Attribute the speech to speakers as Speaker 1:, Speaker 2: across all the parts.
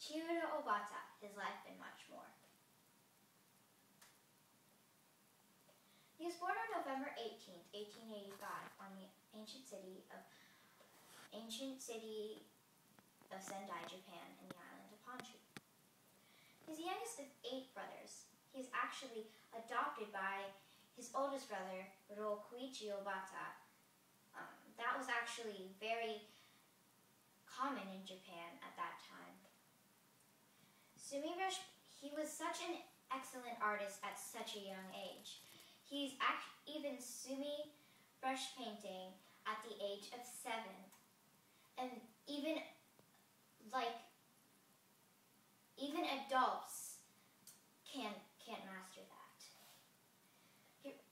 Speaker 1: Chiyoda Obata, his life, and much more. He was born on November 18th, 1885, on the ancient city of Sendai, Japan, in the island of Honshu. He's the youngest of 8 brothers. He is actually adopted by his oldest brother, Rokuichi Obata. That was actually very common in Japan at that time. He was such an excellent artist at such a young age. He's even sumi brush painting at the age of 7. And even adults can't master that.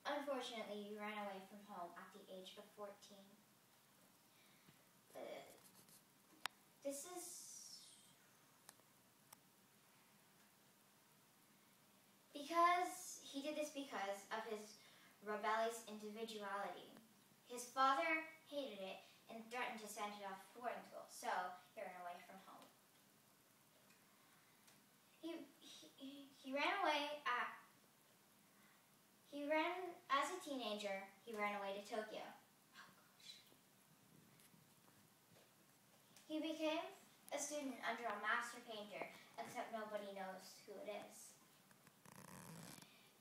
Speaker 1: Unfortunately, he ran away from home at the age of 14. He did this because of his rebellious individuality. His father hated it and threatened to send him off to boarding school, so he ran away from home. As a teenager, he ran away to Tokyo. He became a student under a master painter, except nobody knows who it is.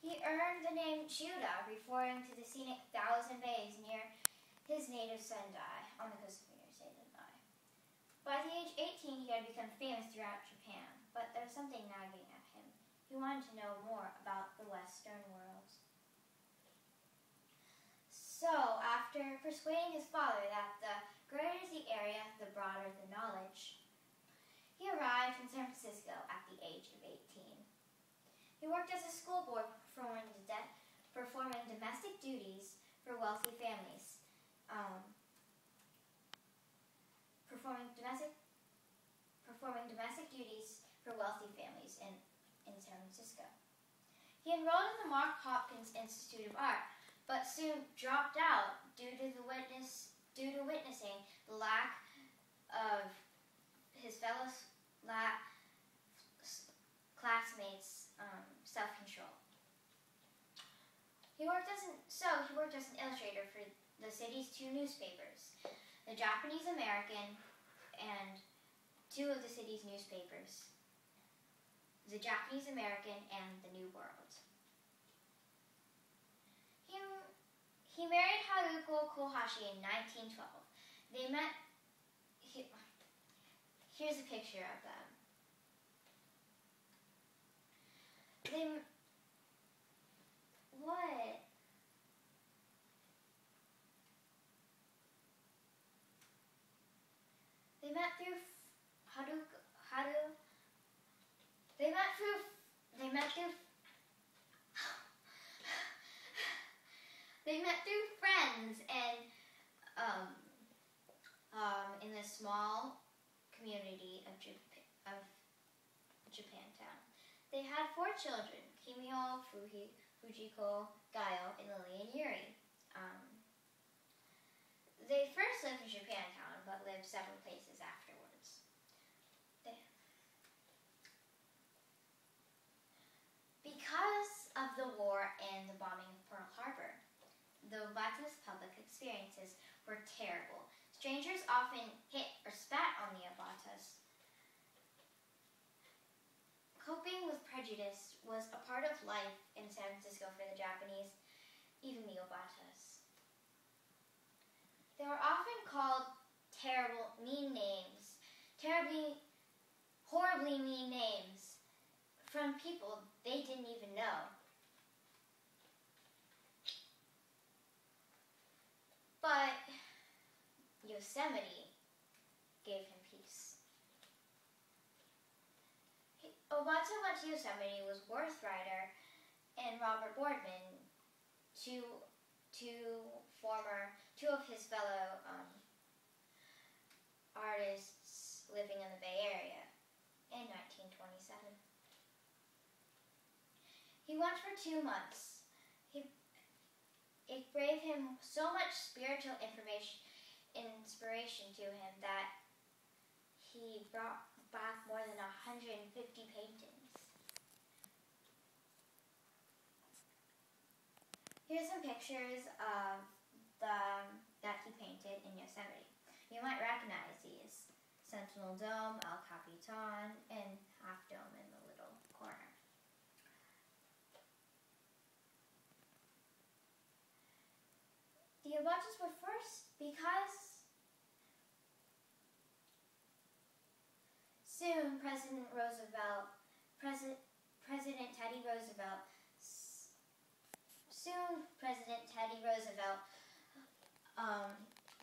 Speaker 1: He earned the name Chiyoda, referring to the scenic Thousand Bays near his native Sendai, on the coast of Sendai. By the age 18, he had become famous throughout Japan, but there was something nagging at him. He wanted to know more about the Western world. So, after persuading his father that the greater the area, the broader the knowledge, he arrived in San Francisco at the age of 18. He worked as a schoolboy performing domestic duties for wealthy families. Performing domestic duties for wealthy families in San Francisco. He enrolled in the Mark Hopkins Institute of Art, but soon dropped out due to witnessing the lack of his fellow classmates' self-control. He worked as an illustrator for the city's 2 newspapers, the Japanese American and 2 of the city's newspapers, the Japanese American and the New World. He married Haruko Kohashi in 1912. They met. Here's a picture of them. What? They met through friends and in this small community of Japantown. They had 4 children: Kimio, Fujiko, Gaio, and Lily and Yuri. They first lived in Japantown, but lived several places afterwards. Because of the war and the bombing of Pearl Harbor, the Obata's public experiences were terrible. Strangers often hit or spat on the Obatas. Coping with prejudice was a part of life in San Francisco for the Japanese, even the Obatas. They were often called terrible, mean names, horribly mean names from people they didn't even know. But Yosemite gave him peace. Obata went to Yosemite with Worth Rider and Robert Boardman, two of his fellow artists living in the Bay Area in 1927. He went for 2 months. It gave him so much inspiration to him that he brought back more than 150 paintings. Here's some pictures of that he painted in Yosemite. You might recognize these: Sentinel Dome, El Capitan, and Half Dome in the little corner. The Abatas were first because soon President Teddy Roosevelt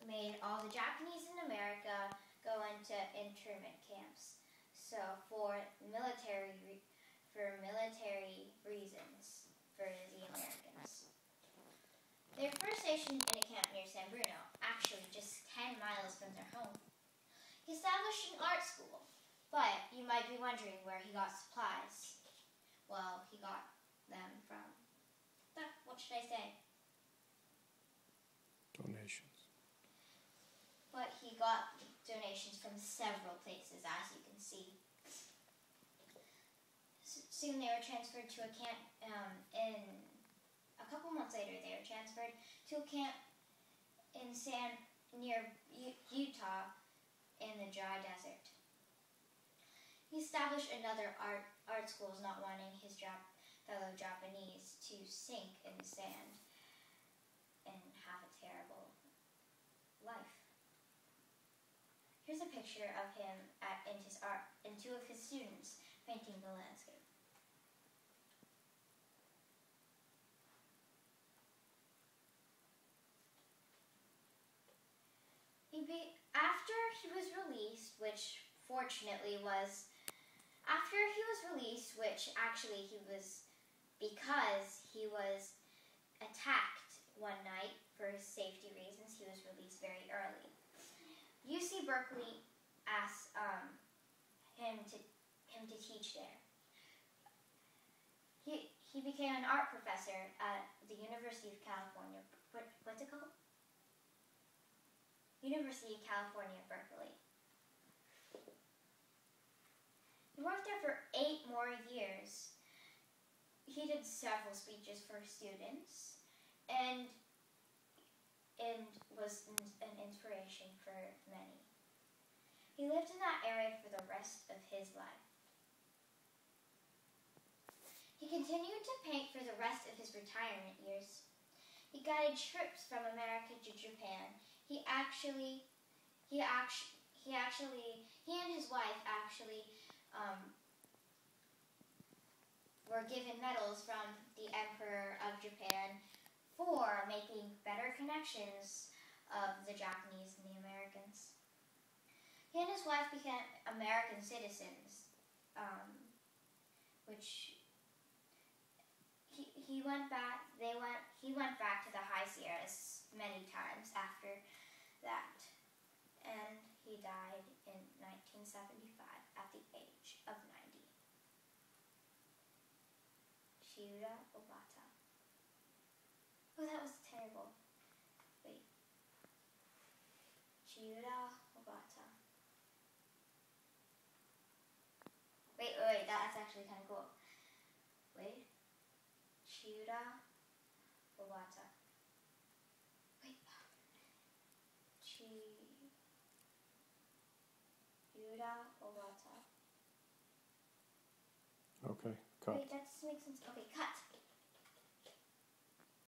Speaker 1: made all the Japanese in America go into internment camps. So for military reasons for the Americans. They were first stationed in a camp near San Bruno, actually just 10 miles from their home. He established an art school, but you might be wondering where he got supplies. Well, he got them from, what should I say?
Speaker 2: Donations.
Speaker 1: But he got donations from several places, as you can see. Soon they were transferred to a camp a couple months later, they were transferred to a camp near Utah in the dry desert. He established another art schools, not wanting his fellow Japanese to sink in the sand and have a terrible life. Here's a picture of him and two of his students painting the landscape. After he was released, which actually he was because he was attacked one night for safety reasons, he was released very early. UC Berkeley asked him to teach there. He became an art professor at the University of California. What's it called? University of California, Berkeley. He worked there for 8 more years. He did several speeches for students and was an inspiration for many. He lived in that area for the rest of his life. He continued to paint for the rest of his retirement years. He guided trips from America to Japan. He and his wife were given medals from the Emperor of Japan for making better connections of the Japanese and the Americans. He and his wife became American citizens, which he went back to the High Sierras many times after that, and he died in 1975 at the age of 90. Chiura Obata. Oh, that was terrible. Wait. Chiura Obata. Wait, that's actually kind of cool. Wait. Chiura Obata. Wait. Chiura Obata.
Speaker 2: Okay, cut.
Speaker 1: Wait, that makes sense. Okay, cut.